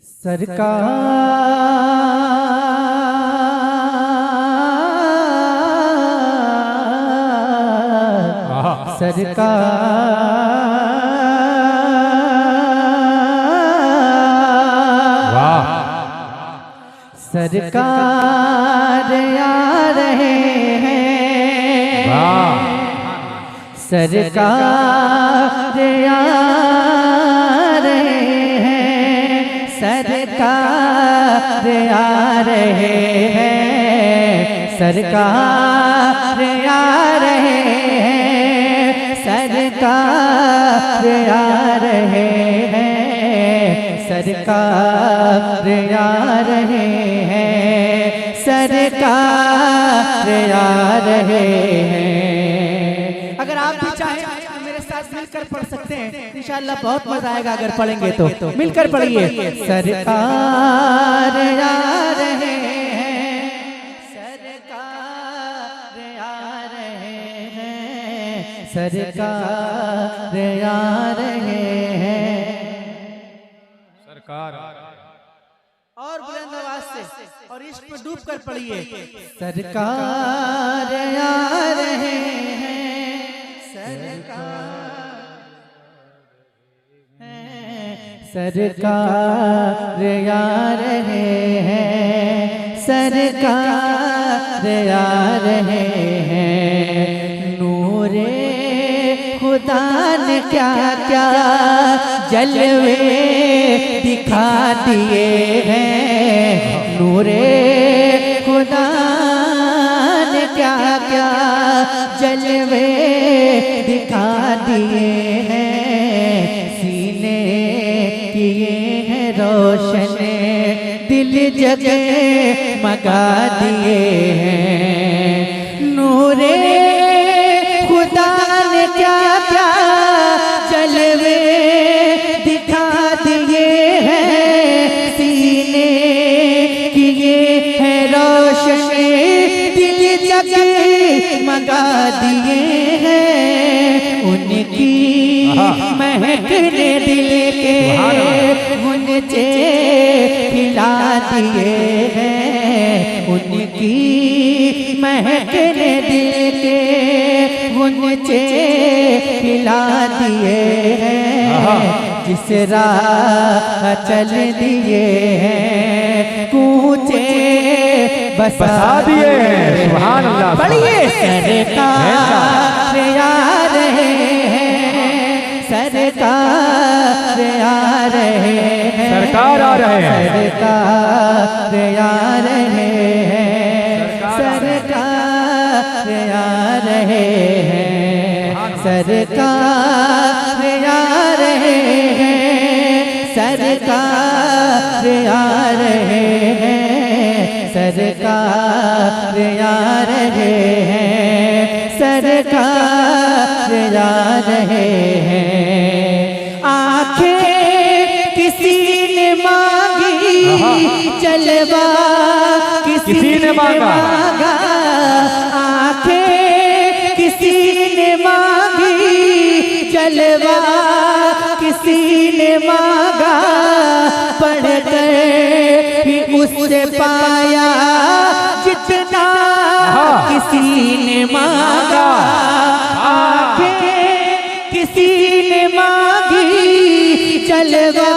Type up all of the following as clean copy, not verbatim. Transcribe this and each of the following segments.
सरकार सरकार आ रहे हैं, सरकार आ रहे हैं, सरकार आ रहे हैं, सरकार आ रहे हैं, सरकार आ रहे हैं, सरकार आ रहे हैं, सरकार आ रहे हैं। अगर आप भी चाहें तो मेरे साथ मिलकर पढ़ सकते हैं, इंशाअल्लाह बहुत मजा आएगा अगर पढ़ेंगे तो। मिलकर पढ़िए। सरकार आ रहे हैं, सरकार आ रहे हैं, सरकार आ रहे हैं। सरकार और बुलंद आवाज से और इश्क में डूब कर पढ़िए। सरकार आ रहे हैं, सरकार आ रहे हैं, सरकार आ रहे हैं। नूरे खुदा ने क्या क्या जलवे दिखा दिए हैं, नूरे खुदा ने क्या क्या जलवे दिखा दिए हैं। सीने किए हैं रोशन, दिल जगे मगा दिए हैं। नूरे खुदा ने क्या क्या जलवे दिखा दिए हैं, सीने किए हैं रोशन, दिल जगे मगा दिए हैं। उनकी महक ने दिल के गुंजे खिला दिए हैं, उनकी महक ने दिल के गुंजे खिला दिए हैं। जिस राह चल दिए हैं कूचे बसा दिए हैं। सुभान अल्लाह। पढ़िए। सरकार आ रहे हैं, सरकार आ रहे हैं, सरकार आ रहे हैं, सरकार आ रहे हैं, सरकार आ रहे हैं, सरकार आ रहे हैं, सरकार आ रहे हैं, सरकार आ रहे हैं, सरकार आ रहे हैं। आंखें किसी ने मांगी, जलवा किसी ने मांगा, आंखें किसी ने मांगी, जलवा किसी ने मांगा, पढ़कर भी उससे पाया जितना किसी ने मांगा। आंखें किसी ने मांगी, जलवा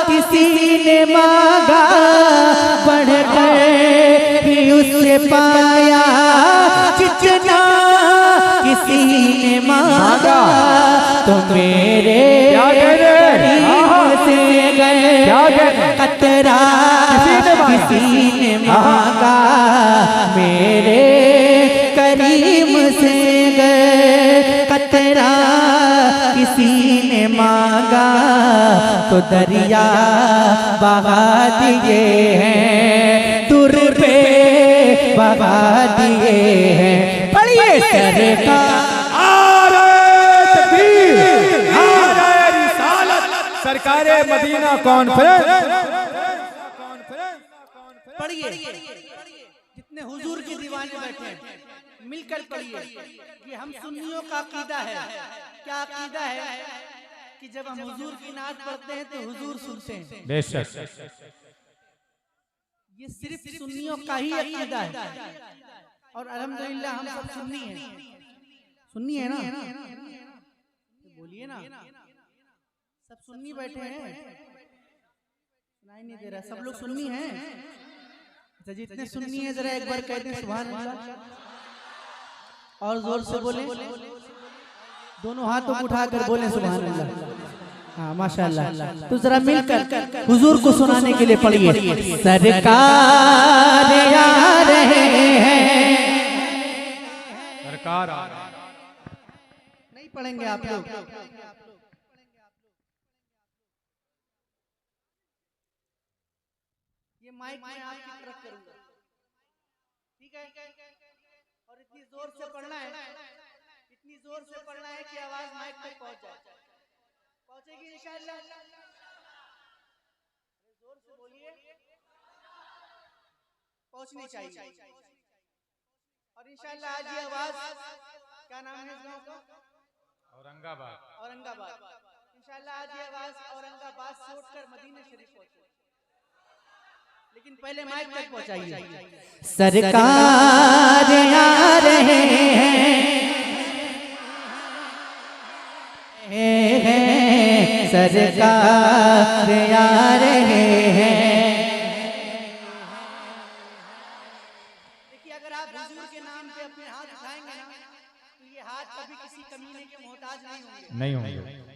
किसी ने मांगा, पढ़कर भी उससे पाया जितना किसी ने मांगा। तो मेरे करीम से गए कतरा किसी ने मांगा, मेरे करीम से गए कतरा किसी ने मांगा। तो दरिया बहा दिए हैं, दूर पे बहा दिए हैं। पढ़िए। सरकार सरकारे मदीना कॉन्फ्रेंस। पढ़िए। जितने हुजूर की दीवाने बैठे हैं मिलकर पढ़िए। ये हम सुन्नियों का अकीदा है। क्या अकीदा है कि जब हम हुजूर की नात पढ़ते हैं तो हुजूर सुनते हैं। बेशक। ये सिर्फ सुन्नियों का ही अकीदा है और अल्हम्दुलिल्लाह हम सब सुन्नी हैं। सुन्नी है ना? बोलिए ना, सब सुन्नी बैठे हैं, सुनाई नहीं दे रहा, सब लोग सुन्नी हैं। अच्छा जितने सुन्नी हैं जरा एक बार कहते हैं सुभान अल्लाह और जोर से बोले, दोनों हाथों को उठाकर बोले सुभान अल्लाह। हाँ माशाअल्लाह। तो जरा मिलकर हुजूर को सुनाने के लिए पढ़िए। सरकार आ रहे हैं, सरकार नहीं पढ़ेंगे आप लोग? ये माइक मैं आपकी तरफ करूंगा, ठीक है? और इतनी जोर से पढ़ना है, इतनी जोर से पढ़ना है कि आवाज माइक तक पहुंच जाए। पहुंचेगी इंशाअल्लाह। जोर से बोलिए, पहुंचनी चाहिए। और इंशाअल्लाह आज ये आवाज, क्या नाम है इस गांव का? औरंगाबाद। औरंगाबाद। इंशाअल्लाह आज ये आवाज औरंगाबाद से उठकर मदीना शरीफ पहुंचे, लेकिन पहले माइक तक पहुंचाइए। सरकार आ रहे हैं, सरकार आ रहे हैं। देखिए अगर आप हुजूर के नाम पे अपने हाथ उठाएंगे ना तो ये हाथ कभी किसी कमीने के मोहताज नहीं होंगे,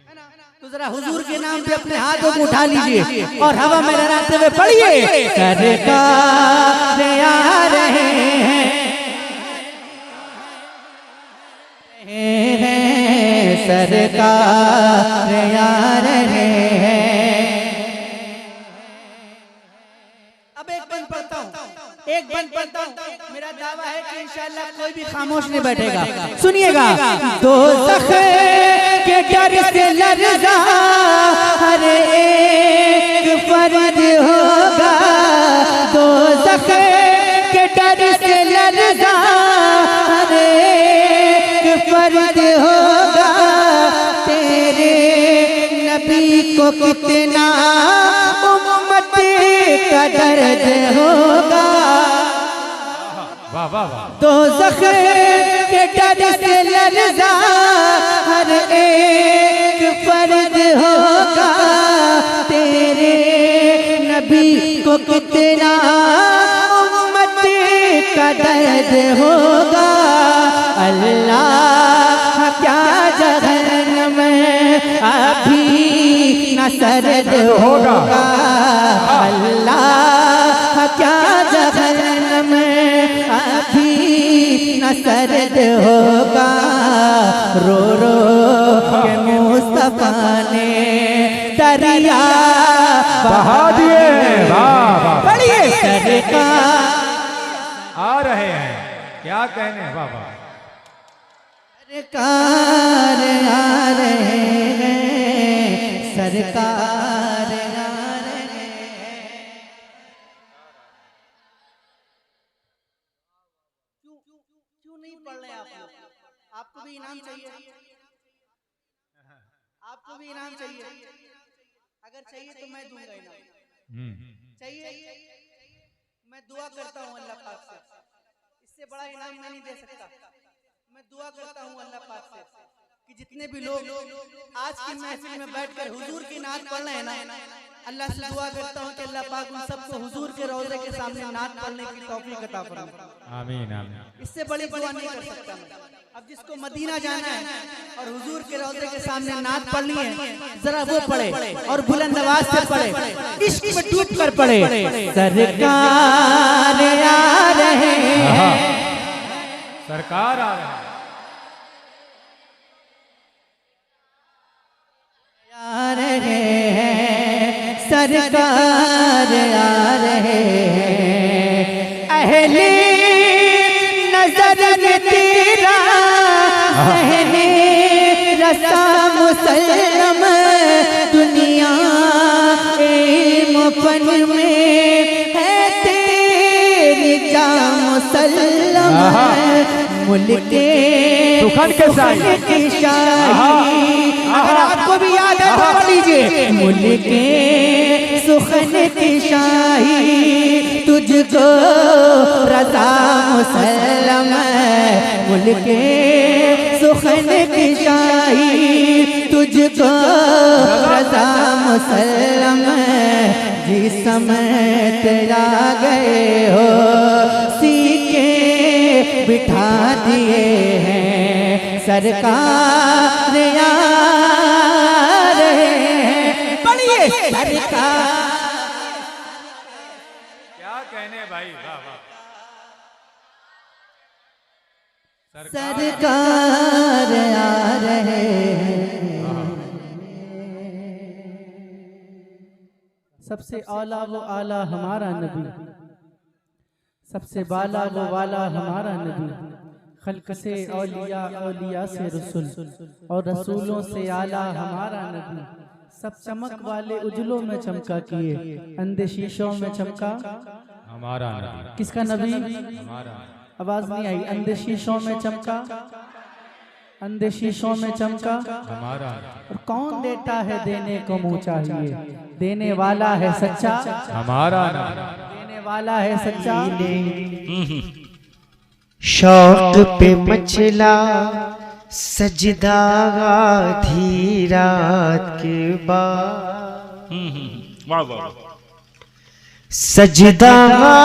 है ना? तो जरा हुजूर के नाम पे अपने हाथों को उठा लीजिए और हवा में लहराते हुए पढ़िए। सरकार आ रहे हैं, सरकार आ रहे हैं। अब एक बंद पढ़ता हूँ, एक बंद पढ़ता हूँ। मेरा दावा है कि इंशाअल्लाह कोई भी खामोश नहीं बैठेगा। सुनिएगा। दोज़ख के डर से लर्ज़ा हर एक फर्द होगा, दोज़ख के डर से लर्ज़ा हर एक फर्द होगा। तेरे नबी को कितना उम्मत का दर्द होगा। वाह वाह वाह। दोज़ख के डर से लर्ज़ा हर एक फर्द होगा। तेरे नबी को कितना उम्मत का दर्द होगा। अल्लाह क्या जहन्नम में अभी न सर्द होगा। अल्लाह क्या जहन्नम में अभी न सर्द होगा। रो रो के मुस्तफा ने दरिया बहा दिए। वाह वाह। पढ़िए। सरकार आ रहे हैं, क्या कहने। वाह वाह। सरकार आ रहे हैं, सरकार आ रहे हैं। क्यों नहीं पढ़ रहे आप लोग? आपको भी इनाम चाहिए, आपको भी इनाम चाहिए। अगर चाहिए तो मैं दूंगा इनाम। चाहिए? मैं दुआ करता हूँ अल्लाह पाक से, इससे बड़ा इनाम मैं नहीं दे सकता। मैं दुआ करता हूँ अल्लाह पाक से कि जितने भी लोग आज की महफिल में बैठकर हुजूर की नात पढ़ रहे हैं ना, अल्लाह से दुआ करता हूँ कि अल्लाह पाक उन सबको हुजूर के रोज़े के सामने नात पढ़ने की तौफीक अता फरमाए। आमीन आमीन। इससे बड़ी दुआ नहीं कर सकता मैं। अब जिसको मदीना जाना है और हुजूर के रोज़े के सामने नात पढ़नी है, जरा वो पढ़े और बुलंद आवाज से पढ़े, इश्क में डूब कर पढ़े। सरकार आ रहे हैं, सरकार आ रहे हैं। आ रहे हैं, सरकार आ रहे हैं। अहले नजर में तेरा सहने रसा मुसल्लम, दुनिया फन में है तेरी जा मुसल्लम। मुल्के सुखन के की शाही अगर आपको भी याद है तो पढ़ लीजिए। मुल्के सुखन की शाही तुझको रज़ा मुसल्लम, मुल्के सुखन की शाही तुझको रज़ा मुसल्लम, जिस समय तेरा गए हो सीके बिठा दिए हैं सरकार आ रहे हैं। पढ़िए सरकार। क्या कहने भाई, वाह वाह। सरकार आ रहे हैं। सबसे आला वो आला हमारा नबी, सबसे बाला वो वाला हमारा नबी, खल्क से औलिया औलिया से रसूल और रसूलों से आला हमारा नबी, सब चमक वाले उजलों में चमका किए, अंधे शीशों में चमका हमारा नबी। किसका नबी? हमारा। आवाज नहीं आई। अंधे शीशों में चमका, अंधे शीशों में चमका हमारा। और कौन देता है देने को मुँह चाहिए, देने वाला है सच्चा हमारा नबी, देने वाला है सच्चा। शौक पे मचला सजदा आधी रात के बाद, वाह वाह। सजदा आधी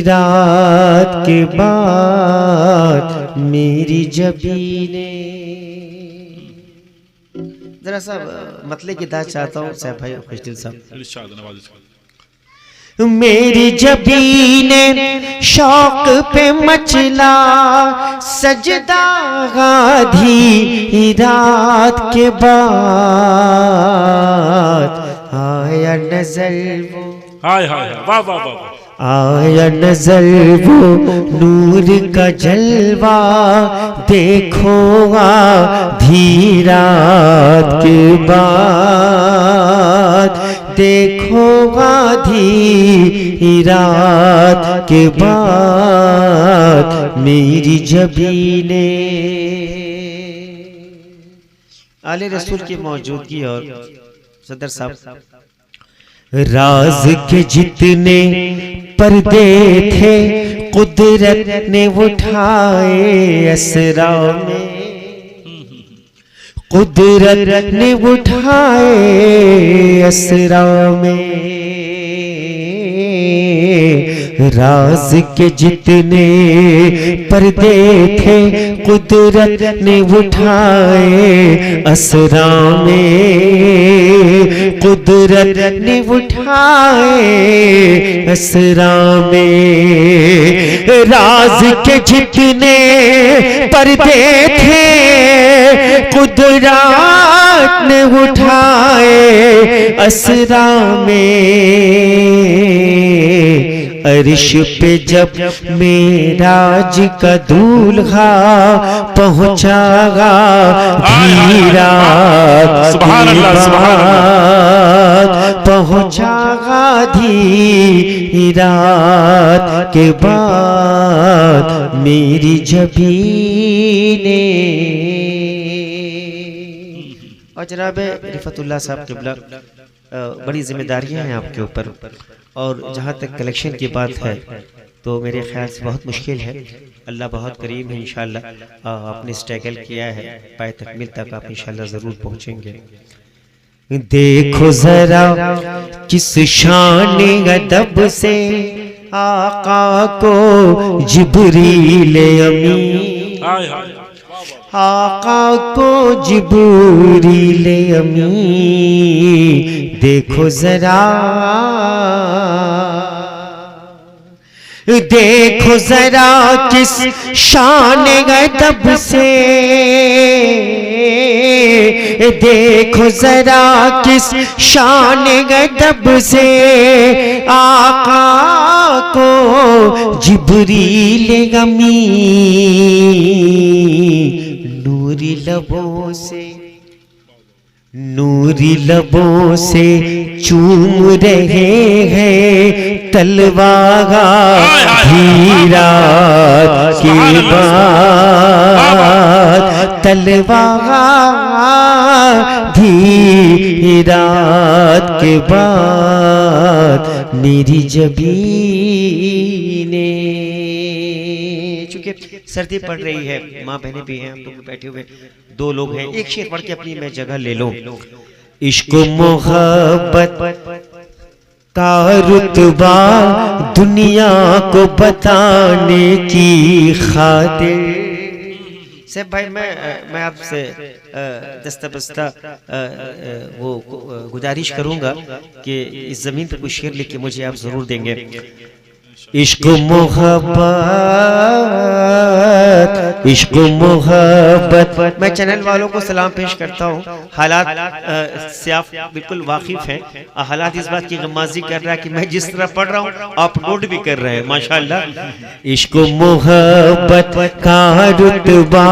रात के बाद मेरी जबीने। जरा सा मतले की दाद चाहता हूँ साहब भाई खुशदिल साहब। मेरी जबीने शौक पे मचला सजदा आधी रात के बाद, आया नजर वो, हाय हाय वाह वाह वाह। आया नजर वो नूर का जलवा, देखो आधी रात के बाद, देखो आधी रात के बाद मेरी जबीने। आले रसूल की मौजूदगी और सदर साहब, राज के जितने पर्दे थे कुदरत ने उठाए असरा में, कुदरत ने उठाए असरा में। राज के जितने पर्दे थे कुदरत ने उठाए असरा में, कुदरत ने उठाए असरा में। राज के जितने पर्दे थे कुदरत ने उठाए असरा में। अर्श पे जब मेराज का दूल्हा पहुंचागा धीरा पहुंचागा धीरात के बाद मेरी जबीने। और जनाब रिफतुल्लाह साहब किबला, बड़ी जिम्मेदारियां हैं आपके ऊपर, और जहाँ तक कलेक्शन की बात है तो मेरे ख्याल से बहुत मुश्किल है। अल्लाह बहुत करीम है, इंशाल्लाह आपने स्ट्रगल किया है, पाए तकमील तक आप इंशाल्लाह ज़रूर पहुँचेंगे। देखो जरा किस शान अदब से आका को जिब्रील अमीन, आका को जिब्रील अमीन। देखो जरा, देखो जरा किस शान अदब से, देखो जरा किस शान अदब से आका को जिब्रील अमीन नूरी लबों से, नूरी लबों से चूम रहे हैं तलवार धीरात के बाद, तलवार धी रात के बाद मेरी जबीने। चूंकि सर्दी पड़ रही है, माँ बहने भी हैं, हम लोग बैठे हुए 2 लोग हैं, एक शेर पढ़ के अपनी मैं जगह ले लो। इश्क मोहब्बत का रुतबा दुनिया को बताने की खातिर। सैफ भाई मैं आपसे दस्ता वो गुजारिश करूंगा कि इस जमीन पर कुछ शेर लिख के मुझे आप जरूर देंगे। इश्क मोहब्बत, इश्क मोहब्बत। मैं चैनल वालों को सलाम पेश करता हूँ। हालात से आप बिल्कुल वाकिफ हैं। हालात इस बात की गमाजी कर रहा है कि मैं जिस तरह पढ़ रहा हूँ आप नोट भी कर रहे हैं, माशाल्लाह। इश्क मोहब्बत का रुतबा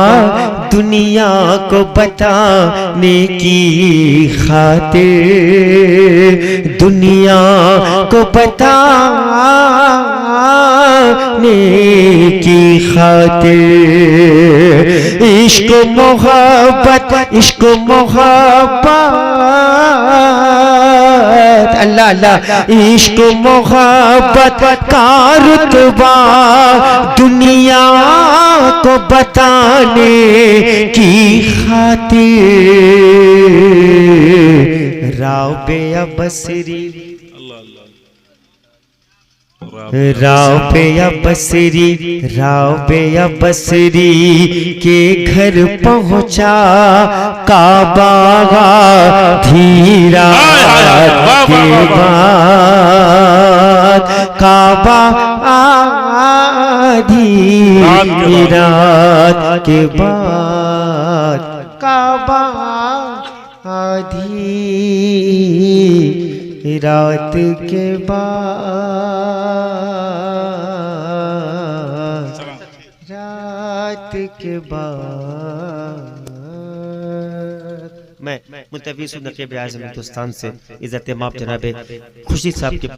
दुनिया को बताने की खातिर, दुनिया को बताने की खातिर। इश्क मोहब्बत, इश्क मोहब्बत, अल्लाह अल्लाह। इश्क मोहब्बत का रुतबा दुनिया को बताने की खातिर। राबिया बसरी, राबिया बसरी, राबिया बसरी के घर पहुंचा काबा धीरा के बाद, काबा धीरात के बाद, काबा आधी रात के बाद, रात के बाद। मैं मुंतवी सुन्नत-ए-आज़म हिंदुस्तान से इज़्ज़त-ए-माब जनाब खुर्शीद साहब के